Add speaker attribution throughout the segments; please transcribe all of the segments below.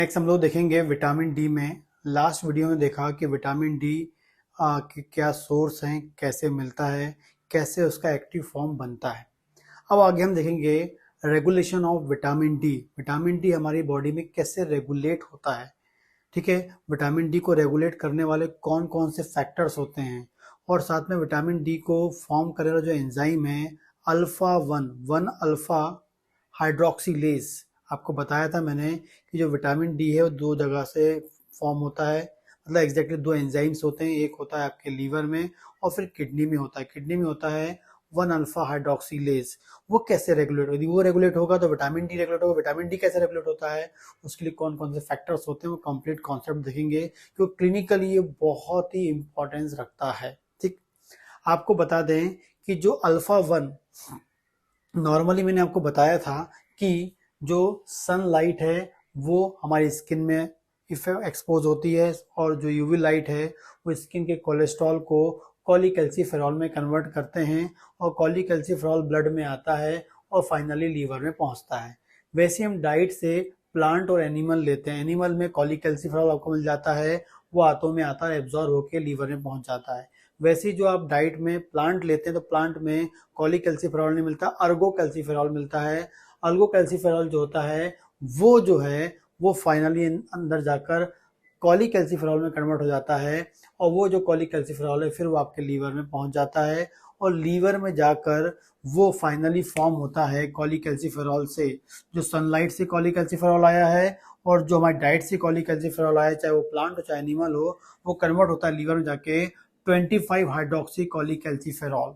Speaker 1: Next हम लोग देखेंगे विटामिन डी में। लास्ट वीडियो में देखा कि विटामिन डी के क्या सोर्स हैं, कैसे मिलता है, कैसे उसका एक्टिव फॉर्म बनता है। अब आगे हम देखेंगे regulation of vitamin D. Vitamin D हमारी बॉडी में कैसे रेगुलेट होता है। ठीक है, विटामिन डी को रेगुलेट करने वाले कौन कौन से फैक्टर्स होते हैं, और साथ में विटामिन डी को फॉर्म करे वाला जो एंजाइम है अल्फा वन अल्फा हाइड्रोक्सीलेज। आपको बताया था मैंने कि जो विटामिन डी है वो दो जगह से फॉर्म होता है, मतलब एग्जैक्टली दो एंजाइम्स होते हैं। एक होता है आपके लीवर में और फिर किडनी में होता है। किडनी में होता है 1 अल्फा हाइड्रोक्सीलेज। वो कैसे रेगुलेट होगी, वो रेगुलेट होगा तो विटामिन डी रेगुलेट होगा। विटामिन डी कैसे रेगुलेट होता है, उसके लिए कौन कौन से फैक्टर्स होते हैं, वो कंप्लीट कॉन्सेप्ट देखेंगे, क्योंकि क्लिनिकली ये बहुत ही इंपॉर्टेंस रखता है। ठीक, आपको बता दें कि जो अल्फा वन, नॉर्मली मैंने आपको बताया था कि जो सनलाइट है वो हमारी स्किन में एक्सपोज होती है, और जो यूवी लाइट है वो स्किन के कोलेस्ट्रॉल को कॉलीकैल्सिफेरॉल में कन्वर्ट करते हैं, और कॉलीकैल्सिफेरॉल ब्लड में आता है और फाइनली लीवर में पहुंचता है। वैसे हम डाइट से प्लांट और एनिमल लेते हैं। एनिमल में कॉलीकैल्सिफेरॉल आपको मिल जाता है, वो आंतों में आता है, एब्जॉर्ब होकर लीवर में पहुंच जाता है। वैसे ही जो आप डाइट में प्लांट लेते हैं तो प्लांट में कॉलीकैल्सिफेरॉल नहीं मिलता, अर्गोकैल्सिफेरॉल मिलता है। अर्गोकैल्सिफेरॉल जो होता है वो फाइनली अंदर जाकर कॉलीकैल्सिफेरॉल में कन्वर्ट हो जाता है, और वो जो कॉलीकैल्सिफेरॉल है फिर वो आपके लीवर में पहुंच जाता है, और लीवर में जाकर वो फाइनली फॉर्म होता है कॉलीकैल्सिफेरॉल से। जो सनलाइट से कॉलीकैल्सिफेरॉल आया है और जो हमारी डाइट से कॉलीकैल्सिफेरॉल आया है, चाहे वो प्लांट हो चाहे एनिमल हो, वो कन्वर्ट होता है लीवर में जाके 25 हाइड्रोक्सी कॉलीकैल्सिफेरॉल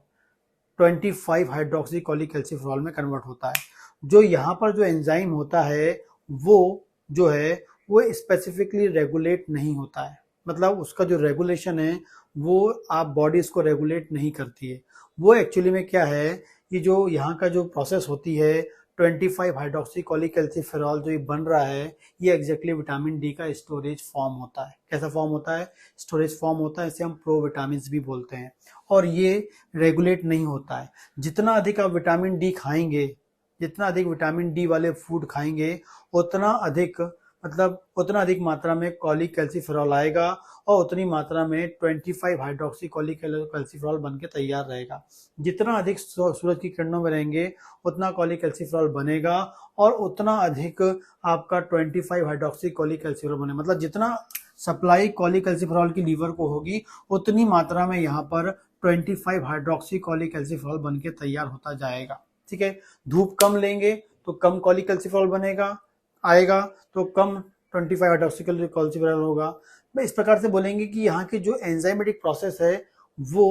Speaker 1: 25 हाइड्रोक्सी कॉलीकैल्सिफेरॉल में कन्वर्ट होता है। जो यहाँ पर जो एंजाइम होता है वो जो है वो स्पेसिफिकली रेगुलेट नहीं होता है, मतलब उसका जो रेगुलेशन है वो आप बॉडी इसको रेगुलेट नहीं करती है। वो एक्चुअली में क्या है, ये जो यहाँ का जो प्रोसेस होती है 25 हाइड्रोक्सी कॉलीकैल्सिफेरॉल जो ये बन रहा है, ये एग्जैक्टली विटामिन डी का स्टोरेज फॉर्म होता है। कैसा फॉर्म होता है, स्टोरेज फॉर्म होता है, इसे हम प्रोविटामिन भी बोलते हैं। और ये रेगुलेट नहीं होता है। जितना अधिक आप विटामिन डी खाएंगे, जितना अधिक विटामिन डी वाले फूड खाएंगे, उतना अधिक उतना अधिक मात्रा में कॉलीकैल्सिफेरॉल आएगा, और उतनी मात्रा में 25 हाइड्रोक्सी कॉलीकैल्सिफेरॉल बन के तैयार रहेगा। जितना अधिक सूरज की किरणों में रहेंगे उतना कॉलीकैल्सिफेरॉल बनेगा, और उतना अधिक आपका 25 हाइड्रोक्सी कॉलीकैल्सिफेरॉल बने, मतलब जितना सप्लाई कॉलीकैल्सिफेरॉल की लीवर को होगी उतनी मात्रा में यहाँ पर 25 हाइड्रोक्सी कॉलीकैल्सिफेरॉल बन के तैयार होता जाएगा। ठीक है, धूप कम लेंगे तो कम कॉलीकैल्सिफेरॉल बनेगा, आएगा तो कम 25 हाइड्रोक्सी कॉलीकैल्सिफेरॉल होगा। मैं इस प्रकार से बोलेंगे कि यहाँ की जो एंजाइमेटिक प्रोसेस है वो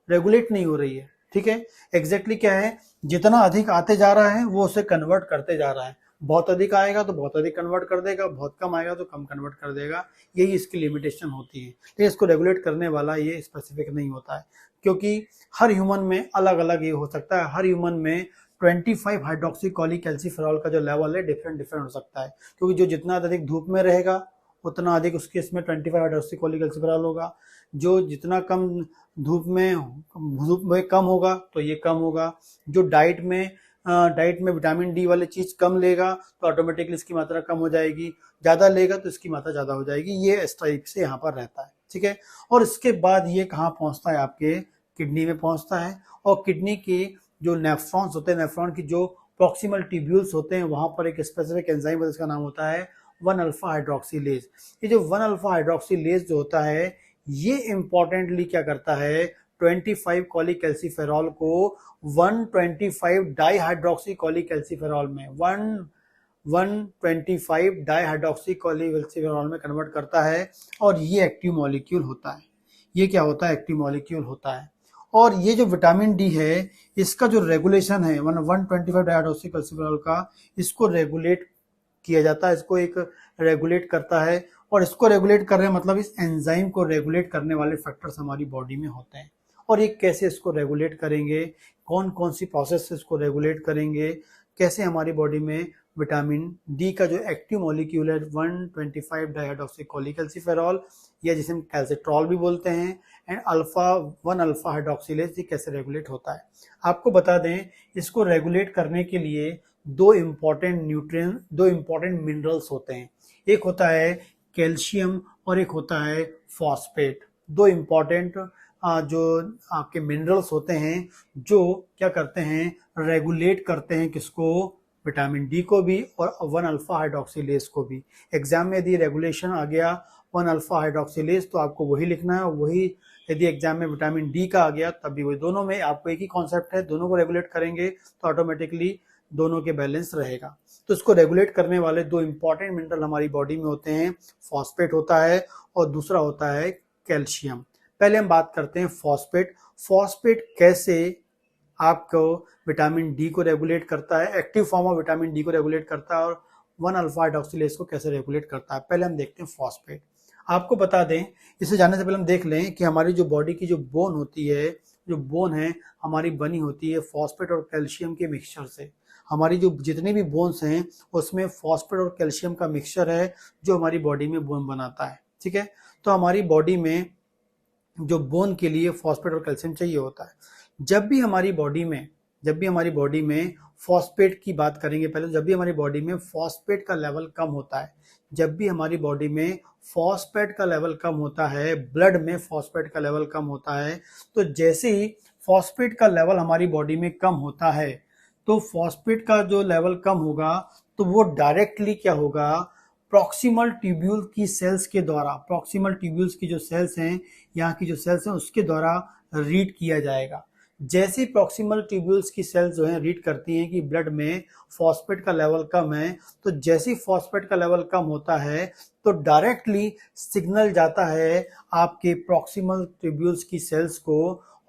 Speaker 1: रेगुलेट नहीं हो रही है। ठीक है, एग्जैक्टली क्या है, जितना अधिक आते जा रहा है वो उसे कन्वर्ट करते जा रहा है। बहुत अधिक आएगा तो बहुत अधिक कन्वर्ट कर देगा, बहुत कम आएगा तो कम कन्वर्ट कर देगा। यही इसकी लिमिटेशन होती है। तो इसको रेगुलेट करने वाला ये स्पेसिफिक नहीं होता है, क्योंकि हर ह्यूमन में अलग अलग ये हो सकता है। हर ह्यूमन में 25 हाइड्रोक्सी कॉलीकैल्सिफेरॉल का जो लेवल है डिफरेंट हो सकता है, क्योंकि जो जितना अधिक धूप में रहेगा उतना अधिक उसके इसमें 25 हाइड्रोक्सी कॉलीकैल्सिफेरॉल होगा। जो जितना कम धूप में कम होगा तो ये कम होगा। जो डाइट में विटामिन डी वाली चीज कम लेगा तो ऑटोमेटिकली इसकी मात्रा कम हो जाएगी, ज्यादा लेगा तो इसकी मात्रा ज्यादा हो जाएगी। ये इस टाइप से यहाँ पर रहता है। ठीक है, और इसके बाद ये कहाँ पहुंचता है, आपके किडनी में पहुंचता है, और किडनी की जो नेफ्रॉन्स होते हैं, नेफ्रॉन की जो प्रॉक्सिमल ट्यूब्यूल्स होते हैं, वहां पर एक स्पेसिफिक एंजाइम है, इसका नाम होता है 1 अल्फा हाइड्रोक्सीलेज। ये जो 1 अल्फा हाइड्रोक्सीलेज जो होता है ये इंपॉर्टेंटली क्या करता है, 25 कॉलीकैल्सिफेरॉल को 125 डाईहाइड्रोक्सी कॉलीकैल्सिफेरॉल में 125 डाईहाइड्रोक्सी कॉलीकैल्सिफेरॉल में कन्वर्ट करता है, और ये एक्टिव मॉलिक्यूल होता है। ये क्या होता है, एक्टिव मॉलिक्यूल होता है। और ये जो विटामिन डी है इसका जो रेगुलेशन है 125 डाईहाइड्रोक्सी कॉलीकैल्सिफेरॉल का, इसको रेगुलेट किया जाता है, इसको एक रेगुलेट करता है। और इसको रेगुलेट कर रहे हैं मतलब इस एंजाइम को रेगुलेट करने वाले फैक्टर्स हमारी बॉडी में होते हैं। और ये कैसे इसको रेगुलेट करेंगे, कौन कौन सी प्रोसेस से इसको रेगुलेट करेंगे, कैसे हमारी बॉडी में विटामिन डी का जो एक्टिव मॉलिक्यूल है 125 डाईहाइड्रोक्सी कॉलीकैल्सिफेरॉल, या जिसे हम कैल्सिट्रॉल भी बोलते हैं, एंड 1 अल्फा हाइड्रोक्सीलेज, ये कैसे रेगुलेट होता है। आपको बता दें, इसको रेगुलेट करने के लिए दो इम्पॉर्टेंट मिनरल्स होते हैं। एक होता है कैल्शियम और एक होता है फॉस्फेट। दो इम्पॉर्टेंट जो आपके मिनरल्स होते हैं जो क्या करते हैं, रेगुलेट करते हैं किसको, विटामिन डी को भी और 1 अल्फा हाइड्रोक्सिलेज को भी। एग्जाम में यदि रेगुलेशन आ गया 1 अल्फा हाइड्रोक्सिलेज तो आपको वही लिखना है, वही यदि एग्जाम में विटामिन डी का आ गया तब भी वही। दोनों में आपको एक ही कॉन्सेप्ट है, दोनों को रेगुलेट करेंगे तो ऑटोमेटिकली दोनों के बैलेंस रहेगा। तो इसको रेगुलेट करने वाले दो इंपॉर्टेंट मिनरल हमारी बॉडी में होते हैं, फॉस्फेट होता है और दूसरा होता है कैल्शियम। पहले हम बात करते हैं फॉस्फेट। फॉस्फेट कैसे आपको विटामिन डी को रेगुलेट करता है, active form of vitamin D को रेगुलेट करता है और 1 अल्फा हाइड्रोक्सिलेज को कैसे रेगुलेट करता है। पहले हम देखते हैं फॉस्फेट। आपको बता दें, इसे जानने से पहले हम देख लें कि हमारी जो बॉडी की जो बोन होती है, जो बोन है हमारी बनी होती है फॉस्फेट और कैल्शियम के मिक्सचर से। हमारी जो जितनी भी बोन्स हैं उसमें फॉस्फेट और कैल्शियम का मिक्सचर है जो हमारी बॉडी में बोन बनाता है। ठीक है, तो हमारी बॉडी में जो बोन के लिए फॉस्फेट और कैल्शियम चाहिए होता है। जब भी हमारी बॉडी में फॉस्फेट की बात करेंगे पहले, जब भी हमारी बॉडी में फॉस्फेट का लेवल कम होता है, जब भी हमारी बॉडी में फॉस्फेट का लेवल कम होता है, ब्लड में फॉस्फेट का लेवल कम होता है, तो जैसे ही फॉस्फेट का लेवल हमारी बॉडी में कम होता है तो फॉस्फेट का जो लेवल कम होगा तो वो डायरेक्टली क्या होगा, प्रॉक्सिमल ट्यूब्यूल की सेल्स के द्वारा, प्रॉक्सिमल ट्यूब्यूल्स की जो सेल्स हैं, यहाँ की जो सेल्स हैं उसके द्वारा रीड किया जाएगा। जैसे प्रॉक्सिमल ट्यूब्यूल्स की सेल्स जो हैं रीड करती हैं कि ब्लड में फॉस्फेट का लेवल कम है, तो जैसे फॉस्फेट का लेवल कम होता है तो डायरेक्टली सिग्नल जाता है आपके प्रॉक्सिमल ट्यूब्यूल्स की सेल्स को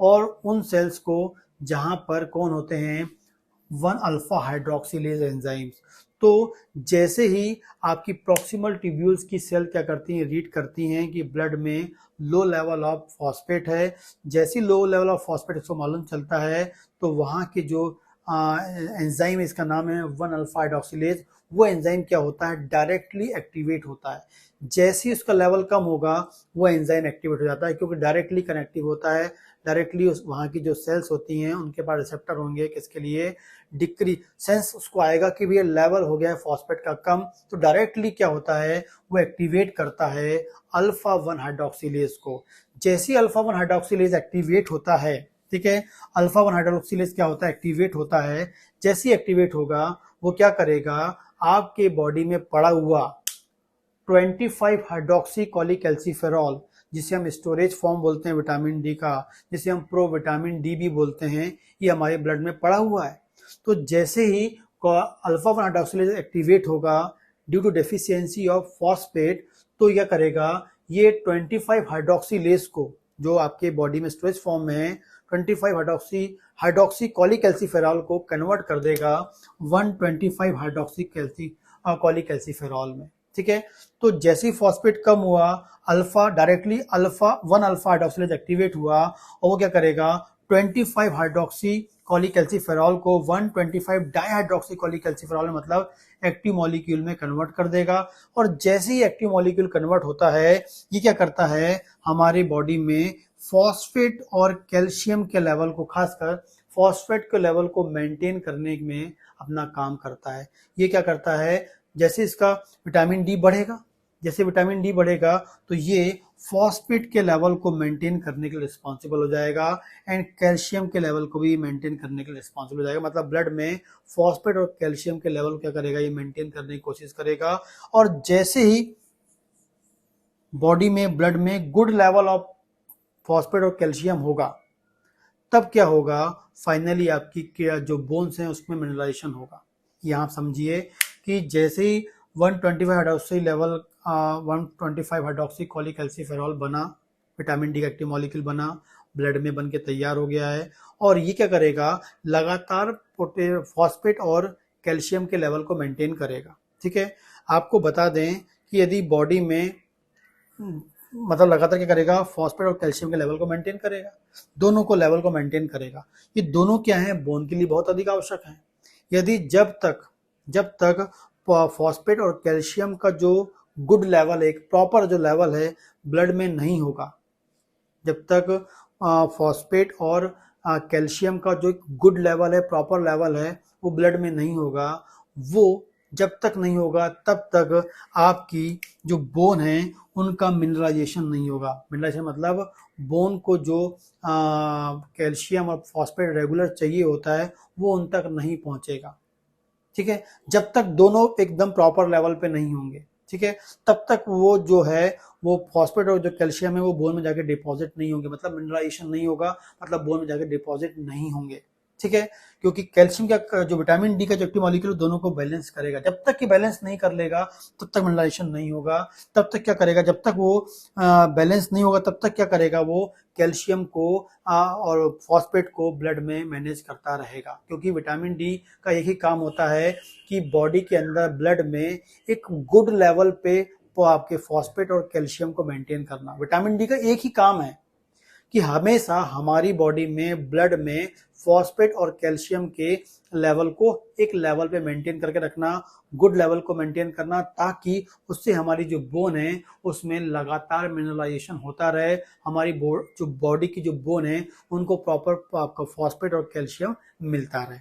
Speaker 1: और उन सेल्स को जहाँ पर कौन होते हैं, 1 अल्फा हाइड्रोक्सिलेज एंजाइम्स। तो जैसे ही आपकी प्रॉक्सिमल ट्यूब्यूल्स की सेल क्या करती हैं, रीड करती हैं कि ब्लड में लो लेवल ऑफ फॉस्फेट है, जैसी लो लेवल ऑफ फॉस्फेट इसको मालूम चलता है तो वहाँ के जो एंजाइम, इसका नाम है 1 अल्फा हाइड्रोक्सिलेज, वो एंजाइम क्या होता है, डायरेक्टली एक्टिवेट होता है। जैसे ही उसका लेवल कम होगा वो एंजाइम एक्टिवेट हो जाता है, क्योंकि डायरेक्टली कनेक्टिव होता है। डायरेक्टली उस वहाँ की जो सेल्स होती हैं उनके पास रिसेप्टर होंगे किसके लिए, डिक्री सेंस उसको आएगा कि भैया लेवल हो गया है फॉस्फेट का कम, तो डायरेक्टली क्या होता है, वो एक्टिवेट करता है अल्फा 1 हाइड्रोक्सिलेज को। जैसे अल्फा 1 हाइड्रोक्सिलेज एक्टिवेट होता है, ठीक है, अल्फा 1 हाइड्रोक्सिलेज क्या होता है, एक्टिवेट होता है। जैसे ही एक्टिवेट होगा वो क्या करेगा, आपके बॉडी में पड़ा हुआ 25 हाइड्रोक्सी कॉलीकैल्सिफेरॉल, जिसे हम स्टोरेज फॉर्म बोलते हैं विटामिन डी का, जिसे हम प्रो विटामिन डी भी बोलते हैं, ये हमारे ब्लड में पड़ा हुआ है। तो जैसे ही अल्फा 1 हाइड्रोक्सिलेज एक्टिवेट होगा due to deficiency of phosphate, तो क्या करेगा, ये 25 हाइड्रोक्सिलेज को जो आपके बॉडी में स्टोरेज फॉर्म में है 25 हाइड्रोक्सी कॉलीकैल्सिफेरॉल को कन्वर्ट कर देगा 125 हाइड्रोक्सी कॉलीकैल्सिफेरॉल में। ठीक है, तो जैसे ही फॉस्फेट कम हुआ, alpha directly 1 alpha hydroxylase activate हुआ और वो क्या करेगा, 25 हाइड्रोक्सी कॉलीकैल्सिफेरॉल को 125 डाइहाइड्रोक्सी कॉलीकैल्सिफेरॉल में, मतलब एक्टिव मॉलिक्यूल में कन्वर्ट कर देगा। और जैसे ही एक्टिव मॉलिक्यूल कन्वर्ट होता है, ये क्या करता है, हमारी बॉडी में फॉस्फेट और कैल्शियम के लेवल को, खासकर फॉस्फेट के लेवल को मेंटेन करने में अपना काम करता है। ये क्या करता है, जैसे इसका विटामिन डी बढ़ेगा, जैसे विटामिन डी बढ़ेगा तो ये फॉस्फेट के लेवल को मेंटेन करने के लिए रिस्पॉन्सिबल हो जाएगा एंड कैल्शियम के लेवल को भी मेंटेन करने के लिए रिस्पॉन्सिबल हो जाएगा। मतलब ब्लड में फॉस्फेट और कैल्शियम के लेवल क्या करेगा, ये मेंटेन करने की कोशिश करेगा। और जैसे ही बॉडी में, ब्लड में गुड लेवल ऑफ फॉस्फेट और कैल्शियम होगा, तब क्या होगा, फाइनली आपकी जो बोन्स हैं उसमें मिनरलाइजेशन होगा। यहाँ समझिए कि जैसे ही 125 हाइड्रोक्सी लेवल 125 हाइड्रोक्सी कॉलीकैल्सिफेरॉल बना, विटामिन डी का एक्टिव मॉलिक्यूल बना, ब्लड में बन के तैयार हो गया है, और ये क्या करेगा, लगातार फॉस्फेट और कैल्शियम के लेवल को मेंटेन करेगा। ठीक है, आपको बता दें कि यदि बॉडी में, मतलब लगातार क्या करेगा, फॉस्फेट और कैल्शियम के लेवल को मेंटेन करेगा, दोनों को लेवल को मेंटेन करेगा। ये दोनों क्या है, बोन के लिए बहुत अधिक आवश्यक है। यदि जब तक फॉस्फेट और कैल्शियम का जो गुड लेवल है, एक प्रॉपर जो लेवल है ब्लड में नहीं होगा, जब तक फॉस्फेट और कैल्शियम का जो गुड लेवल है, प्रॉपर लेवल है, वो ब्लड में नहीं होगा, वो जब तक नहीं होगा तब तक आपकी जो बोन है उनका मिनरलाइजेशन नहीं होगा। मिनरलाइजेशन मतलब बोन को जो कैल्शियम और फॉस्फेट रेगुलर चाहिए होता है वो उन तक नहीं पहुंचेगा। ठीक है, जब तक दोनों एकदम प्रॉपर लेवल पे नहीं होंगे, ठीक है, तब तक वो जो है वो फॉस्फेट और जो कैल्शियम है वो बोन में जाके डिपॉजिट नहीं होंगे, मतलब मिनरलाइजेशन नहीं होगा, मतलब बोन में जाके डिपॉजिट नहीं होंगे। ठीक है, क्योंकि कैल्शियम का जो विटामिन डी का जो एक्टिव मॉलिक्यूल दोनों को बैलेंस करेगा, जब तक कि बैलेंस नहीं कर लेगा तब तक मिनरलाइजेशन नहीं होगा। तब तक क्या करेगा, जब तक वो बैलेंस नहीं होगा तब तक क्या करेगा, वो कैल्शियम को और फॉस्फेट को ब्लड में मैनेज करता रहेगा। क्योंकि विटामिन डी का एक ही काम होता है कि बॉडी के अंदर ब्लड में एक गुड लेवल पे वो आपके फॉस्फेट और कैल्शियम को मेंटेन करना। विटामिन डी का एक ही काम है कि हमेशा हमारी बॉडी में ब्लड में फॉस्फेट और कैल्शियम के लेवल को एक लेवल पे मेंटेन करके रखना, गुड लेवल को मेंटेन करना, ताकि उससे हमारी जो बोन है उसमें लगातार मिनरलाइजेशन होता रहे, हमारी जो बॉडी की जो बोन है उनको प्रॉपर आपका फॉस्फेट और कैल्शियम मिलता रहे।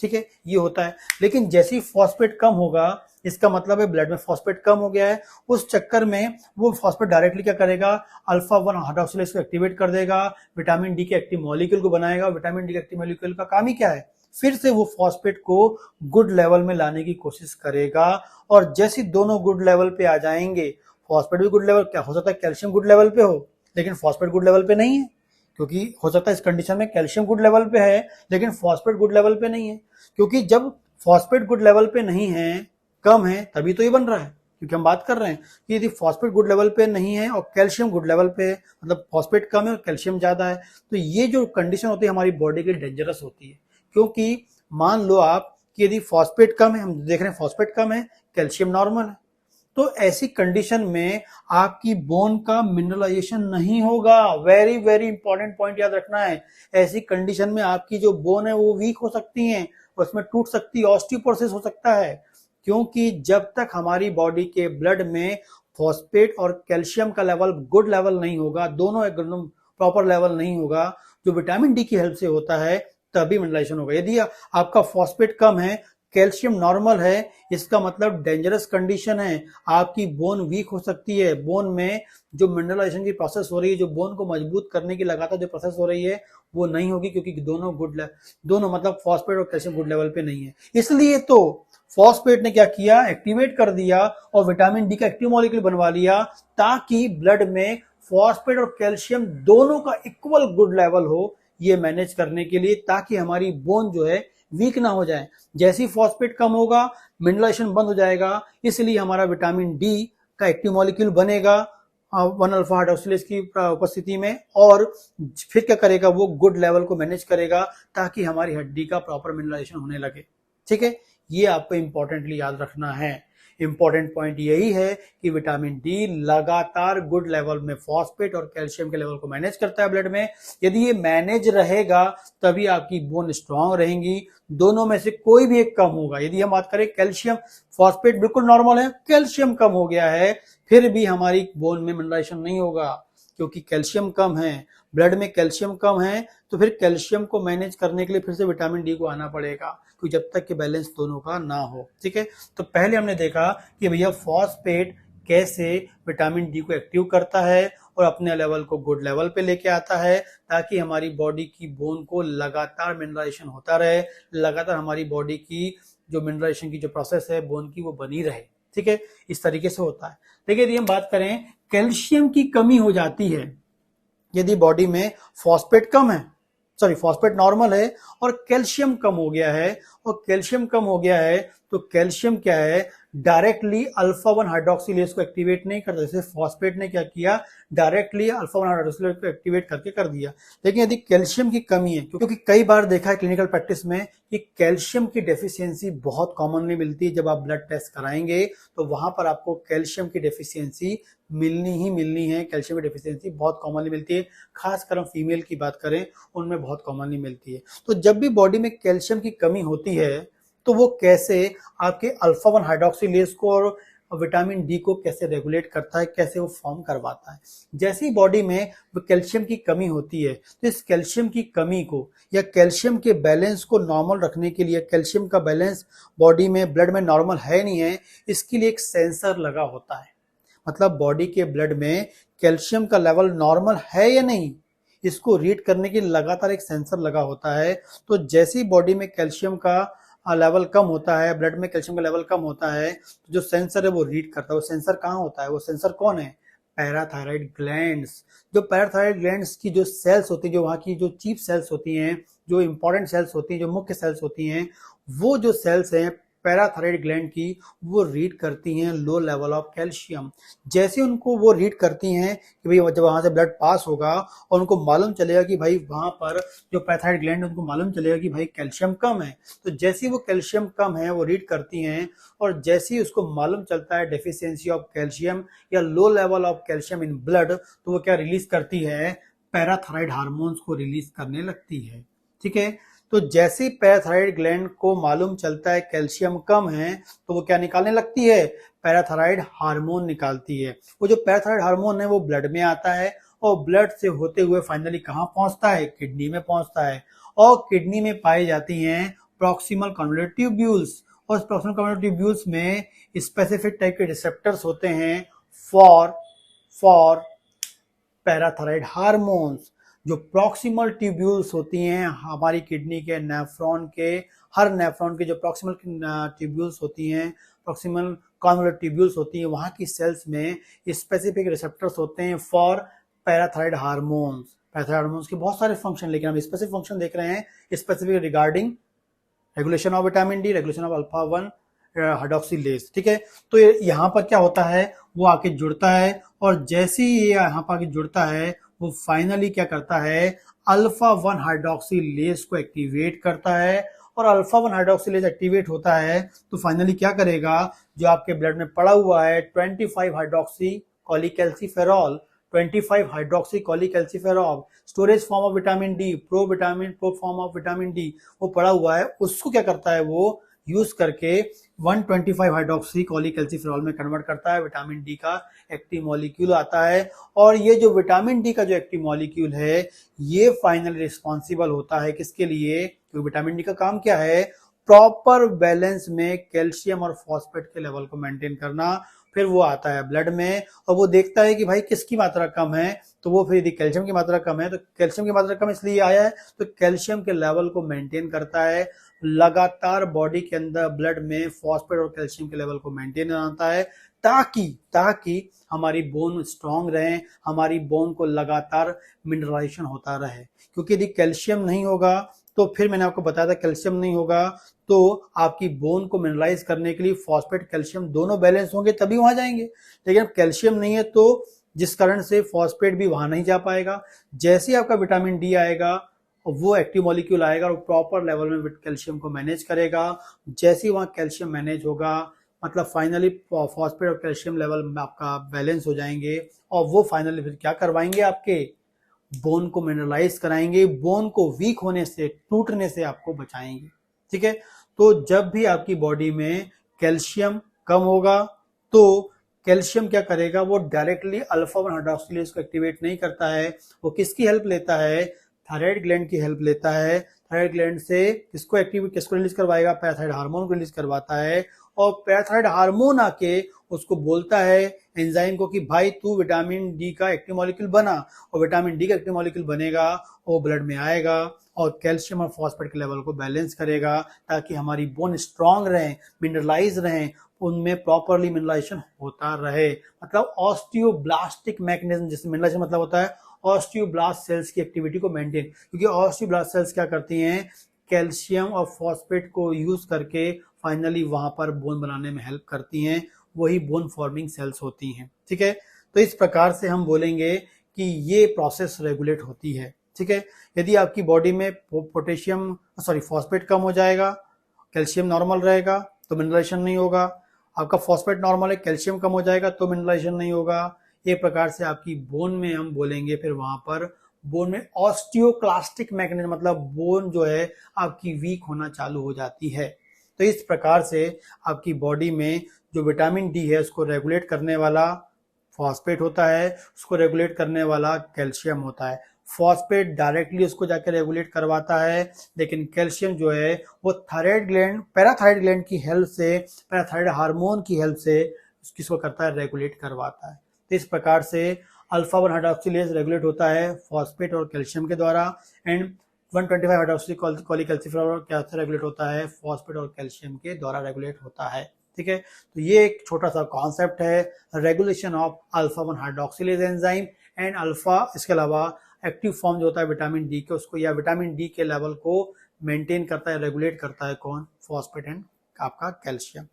Speaker 1: ठीक है, ये होता है। लेकिन जैसे ही फॉस्फेट कम होगा, इसका मतलब है ब्लड में फॉस्फेट कम हो गया है, उस चक्कर में वो फॉस्फेट डायरेक्टली क्या करेगा, अल्फा 1 हाइड्रोक्सिलेज को एक्टिवेट कर देगा, विटामिन डी के एक्टिव मॉलिक्यूल को बनाएगा। विटामिन डी के एक्टिव मॉलिक्यूल का काम ही क्या है, फिर से वो फॉस्फेट को गुड लेवल में लाने की कोशिश करेगा। और जैसे दोनों गुड लेवल पे आ जाएंगे, फॉस्फेट भी गुड लेवल, क्या हो सकता है कैल्शियम गुड लेवल पे हो लेकिन फॉस्फेट गुड लेवल पे नहीं है, क्योंकि हो सकता है इस कंडीशन में कैल्शियम गुड लेवल पे है लेकिन फॉस्फेट गुड लेवल पे नहीं है। क्योंकि जब फॉस्फेट गुड लेवल पे नहीं है, कम है, तभी तो ये बन रहा है। क्योंकि हम बात कर रहे हैं कि यदि फॉस्फेट गुड लेवल पे नहीं है और कैल्शियम गुड लेवल पे है, मतलब फॉस्फेट कम है और कैल्शियम ज्यादा है, तो ये जो कंडीशन होती है हमारी बॉडी की डेंजरस होती है। क्योंकि मान लो आप कि यदि फॉस्फेट कम है, हम देख रहे हैं फॉस्फेट कम है, कैल्शियम नॉर्मल है, तो ऐसी कंडीशन में आपकी बोन का मिनरलाइजेशन नहीं होगा। वेरी वेरी इंपॉर्टेंट पॉइंट याद रखना है। ऐसी कंडीशन में आपकी जो बोन है वो वीक हो सकती है, उसमें टूट सकती है, ऑस्टियोपोरोसिस हो सकता है। क्योंकि जब तक हमारी बॉडी के ब्लड में फॉस्फेट और कैल्शियम का लेवल गुड लेवल नहीं होगा, दोनों एकदम प्रॉपर लेवल नहीं होगा, जो विटामिन डी की हेल्प से होता है, तभी मिनरलाइजेशन होगा। यदि आपका फॉस्फेट कम है, कैल्शियम नॉर्मल है, इसका मतलब डेंजरस कंडीशन है, आपकी बोन वीक हो सकती है। बोन में जो मिनरलाइजेशन की प्रोसेस हो रही है, जो बोन को मजबूत करने की लगातार जो प्रोसेस हो रही है, वो नहीं होगी, क्योंकि दोनों मतलब फॉस्फेट और कैल्शियम गुड लेवल पे नहीं है। इसलिए तो फॉस्फेट ने क्या किया, एक्टिवेट कर दिया और विटामिन डी का एक्टिव मॉलिक्यूल बनवा लिया, ताकि ब्लड में फॉस्फेट और कैल्शियम दोनों का इक्वल गुड लेवल हो, ये मैनेज करने के लिए, ताकि हमारी बोन जो है वीक ना हो जाए। जैसे ही फॉस्फेट कम होगा, मिनरलाइजेशन बंद हो जाएगा, इसलिए हमारा विटामिन डी का एक्टिव मॉलिक्यूल बनेगा 1 अल्फा हाइड्रोक्सिलेज की उपस्थिति में, और फिर क्या करेगा, वो गुड लेवल को मैनेज करेगा ताकि हमारी हड्डी का प्रॉपर मिनरलाइजेशन होने लगे। ठीक है, ये आपको इंपॉर्टेंटली याद रखना है। इंपॉर्टेंट पॉइंट यही है कि विटामिन डी लगातार गुड लेवल में फॉस्फेट और कैल्शियम के लेवल को मैनेज करता है ब्लड में। यदि ये मैनेज रहेगा तभी आपकी बोन स्ट्रांग रहेंगी। दोनों में से कोई भी एक कम होगा। यदि हम बात करें कैल्शियम, फॉस्फेट बिल्कुल नॉर्मल है, कैल्शियम कम हो गया है, फिर भी हमारी बोन में मिनरलाइजेशन नहीं होगा, क्योंकि कैल्शियम कम है, ब्लड में कैल्शियम कम है, तो फिर कैल्शियम को मैनेज करने के लिए फिर से विटामिन डी को आना पड़ेगा, क्योंकि जब तक कि बैलेंस दोनों का ना हो। ठीक है, तो पहले हमने देखा कि भैया फॉस्फेट कैसे विटामिन डी को एक्टिव करता है और अपने लेवल को गुड लेवल पे लेके आता है, ताकि हमारी बॉडी की बोन को लगातार मिनरलाइजेशन होता रहे, लगातार हमारी बॉडी की जो मिनरलाइजेशन की जो प्रोसेस है बोन की वो बनी रहे। ठीक है, इस तरीके से होता है। देखिए, यदि हम बात करें कैल्शियम की कमी हो जाती है, यदि बॉडी में फॉस्फेट कम है, फॉस्फेट नॉर्मल है और कैल्शियम कम हो गया है, और कैल्शियम कम हो गया है तो कैल्शियम क्या है, डायरेक्टली अल्फा 1 हाइड्रोक्सिलेज को एक्टिवेट नहीं करता। जैसे फॉस्फेट ने क्या किया, डायरेक्टली अल्फा 1 हाइड्रोक्सिलेज को एक्टिवेट करके कर दिया। लेकिन यदि कैल्शियम की कमी है, क्योंकि कई बार देखा है क्लिनिकल प्रैक्टिस में कि कैल्शियम की डेफिशिएंसी बहुत कॉमनली मिलती है। जब आप ब्लड टेस्ट कराएंगे तो वहां पर आपको कैल्शियम की डेफिशिएंसी मिलनी ही मिलनी है। कैल्शियम की डेफिशिएंसी बहुत कॉमनली मिलती है, खासकर हम फीमेल की बात करें उनमें बहुत कॉमनली मिलती है। तो जब भी बॉडी में कैल्शियम की कमी होती है तो वो कैसे आपके अल्फा 1 हाइड्रोक्सिलेज को और और विटामिन डी को कैसे रेगुलेट करता है, कैसे वो फॉर्म करवाता है। जैसे ही बॉडी में वो कैल्शियम की कमी होती है तो इस कैल्शियम की कमी को या कैल्शियम के बैलेंस को नॉर्मल रखने के लिए, कैल्शियम का बैलेंस बॉडी में ब्लड में नॉर्मल है नहीं है, इसके लिए एक सेंसर लगा होता है। मतलब बॉडी के ब्लड में कैल्शियम का लेवल नॉर्मल है या नहीं, इसको रीड करने के लिए लगातार एक सेंसर लगा होता है। तो जैसे ही बॉडी में कैल्शियम का लेवल कम होता है, ब्लड में कैल्शियम का लेवल कम होता है, तो जो सेंसर है वो रीड करता है। वो सेंसर कहाँ होता है? वो सेंसर कौन है? Parathyroid glands. जो पैराथायराइड ग्लैंड्स की जो सेल्स होती है, जो वहाँ की जो चीफ सेल्स होती हैं, जो इंपॉर्टेंट सेल्स होती हैं, जो मुख्य सेल्स होती हैं, वो जो सेल्स हैं पैराथायराइड ग्लैंड की, वो रीड करती हैं लो लेवल ऑफ कैल्शियम। जैसे उनको वो रीड करती हैं कि भाई जब वहां से ब्लड पास होगा और उनको मालूम चलेगा कि भाई वहां पर जो पैराथायराइड ग्लैंड, उनको मालूम चलेगा कि भाई कैल्शियम कम है, तो जैसे वो कैल्शियम कम है वो रीड करती हैं। और जैसे ही उसको मालूम चलता है डेफिशिएंसी ऑफ कैल्शियम या low level of calcium in blood, तो वो क्या रिलीज करती है? पैराथायराइड हार्मोन्स को रिलीज करने लगती है। ठीक है, तो जैसे पैराथायराइड ग्लैंड को मालूम चलता है कैल्शियम कम है, तो वो क्या निकालने लगती है? पैराथायराइड हार्मोन निकालती है। वो जो पैराथायराइड हार्मोन है वो ब्लड में आता है और ब्लड से होते हुए फाइनली कहाँ पहुंचता है? किडनी में पहुंचता है। और किडनी में पाई जाती हैं प्रॉक्सिमल कन्वोल्यूटिव ट्यूब्यूल्स, और प्रॉक्सिमल कन्वोल्यूटिव ट्यूब्यूल्स में स्पेसिफिक टाइप के रिसेप्टर्स होते हैं फॉर पैराथायराइड हार्मोन्स। जो प्रॉक्सिमल ट्यूब्यूल्स होती हैं हमारी किडनी के नेफ्रॉन के, हर नेफ्रॉन के जो प्रॉक्सिमल ट्यूब्यूल्स होती हैं, प्रॉक्सिमल कन्वोल्यूटिव ट्यूब्यूल्स होती हैं, वहाँ की सेल्स में स्पेसिफिक रिसेप्टर्स होते हैं for parathyroid hormones. Parathyroid hormones के बहुत सारे फंक्शन, लेकिन हम स्पेसिफिक फंक्शन देख रहे हैं specific regarding regulation of vitamin D, regulation of alpha 1 hydroxylase. ठीक है, तो यहाँ पर क्या होता है? वो आके जुड़ता है और जैसे ही ये यहाँ पर आके जुड़ता है वो फाइनली क्या करता है? अल्फा 1 हाइड्रोक्सिलेज को एक्टिवेट करता है। और अल्फा 1 हाइड्रोक्सिलेज एक्टिवेट होता है तो फाइनली क्या करेगा? जो आपके ब्लड में पड़ा हुआ है 25 hydroxy cholecalciferol, 25 hydroxy cholecalciferol, storage form of vitamin D, pro form of vitamin D, वो पड़ा हुआ है, उसको क्या करता है? वो यूज करके 125 हाइड्रोक्सी कॉलीकैल्सिफेरॉल में कन्वर्ट करता है। विटामिन डी का एक्टिव मॉलिक्यूल आता है और ये जो विटामिन डी का जो एक्टिव मॉलिक्यूल है ये फाइनली रिस्पॉन्सिबल होता है किसके लिए? क्योंकि विटामिन डी का काम क्या है? प्रॉपर बैलेंस में कैल्शियम और फॉस्फेट के लेवल को मेंटेन करना। फिर वो आता है ब्लड में और वो देखता है कि भाई किसकी मात्रा कम है, तो वो फिर यदि कैल्शियम की मात्रा कम है तो कैल्शियम की मात्रा कम इसलिए आया है, तो कैल्शियम के लेवल को मेंटेन करता है। लगातार बॉडी के अंदर ब्लड में फॉस्फेट और कैल्शियम के लेवल को मेंटेन रहता है ताकि हमारी बोन स्ट्रांग रहे, हमारी बोन को लगातार मिनरलाइजेशन होता रहे। क्योंकि यदि कैल्शियम नहीं होगा तो फिर मैंने आपको बताया था कैल्शियम नहीं होगा तो आपकी बोन को मिनरलाइज करने के लिए फॉस्फेट कैल्शियम दोनों बैलेंस होंगे तभी वहां जाएंगे। लेकिन अब कैल्शियम नहीं है तो जिस कारण से फॉस्फेट भी वहां नहीं जा पाएगा। जैसे ही आपका विटामिन डी आएगा वो एक्टिव मॉलिक्यूल आएगा और प्रॉपर लेवल में कैल्शियम को मैनेज करेगा। जैसे ही वहां कैल्शियम मैनेज होगा मतलब फाइनली फॉस्फेट और कैल्शियम लेवल में आपका बैलेंस हो जाएंगे और वो फाइनली फिर क्या करवाएंगे? आपके बोन को मिनरलाइज कराएंगे, बोन को वीक होने से, टूटने से आपको बचाएंगे। ठीक है, तो जब भी आपकी बॉडी में कैल्शियम कम होगा तो कैल्शियम क्या करेगा? वो डायरेक्टली अल्फा 1 हाइड्रोक्सिलेज को एक्टिवेट नहीं करता है, वो किसकी हेल्प लेता है? थायराइड ग्लैंड की हेल्प लेता है। थायराइड ग्लैंड से किसको रिलीज करवाएगा? पैराथायराइड हार्मोन को रिलीज करवाता है और पैराथायराइड हार्मोन आके उसको बोलता है एंजाइम को कि भाई तू विटामिन डी का एक्टिव मॉलिक्यूल बना, और विटामिन डी का एक्टिव मॉलिक्यूल बनेगा वो ब्लड में आएगा और कैल्शियम और फॉस्फेट के लेवल को बैलेंस करेगा ताकि हमारी बोन स्ट्रांग रहे, मिनरलाइज रहे, उनमें प्रॉपरली मिनरलाइजेशन होता रहे। मतलब ऑस्टियोब्लास्टिक मैकेनिज्म, जिसमें मिनरलाइजेशन मतलब होता है ऑस्टियोब्लास्ट सेल्स की एक्टिविटी को मेंटेन, क्योंकि ऑस्टियोब्लास्ट सेल्स क्या करती हैं? कैल्शियम और फॉस्फेट को यूज करके फाइनली वहां पर बोन बनाने में हेल्प करती हैं, वही बोन फॉर्मिंग सेल्स होती हैं। ठीक है, तो इस प्रकार से हम बोलेंगे कि ये प्रोसेस रेगुलेट होती है। ठीक है, यदि आपकी बॉडी में फॉस्फेट कम हो जाएगा, कैल्शियम नॉर्मल रहेगा तो मिनरलाइजेशन नहीं होगा। आपका फॉस्फेट नॉर्मल है, कैल्शियम कम हो जाएगा तो मिनरलाइजेशन नहीं होगा। एक प्रकार से आपकी बोन में हम बोलेंगे फिर वहां पर बोन में ऑस्टियोक्लास्टिक मैकेनिज्म, मतलब बोन जो है आपकी वीक होना चालू हो जाती है। तो इस प्रकार से आपकी बॉडी में जो विटामिन डी है उसको रेगुलेट करने वाला फॉस्फेट होता है, उसको रेगुलेट करने वाला कैल्शियम होता है। फॉस्फेट डायरेक्टली उसको जाकर रेगुलेट करवाता है, लेकिन कैल्शियम जो है वो थायराइड ग्लैंड, पैराथायराइड ग्लैंड की हेल्प से, पैराथायराइड हार्मोन की हेल्प से किसको करता है, रेगुलेट करवाता है। तो इस प्रकार से अल्फा 1 हाइड्रोक्सिलेज रेगुलेट होता है फॉस्फेट और कैल्शियम के द्वारा, एंड 125 हाइड्रोक्सी कॉलीकैल्सिफेरॉल क्या रेगुलेट होता है, फॉस्फेट और कैल्शियम के द्वारा रेगुलेट होता है। ठीक है, तो ये एक छोटा सा कॉन्सेप्ट है, regulation of alpha 1 hydroxylase enzyme and alpha. इसके अलावा एक्टिव फॉर्म जो होता है विटामिन डी के, उसको या विटामिन डी के लेवल को मेंटेन करता है, रेगुलेट करता है कौन, फॉस्फेट एंड आपका कैल्शियम।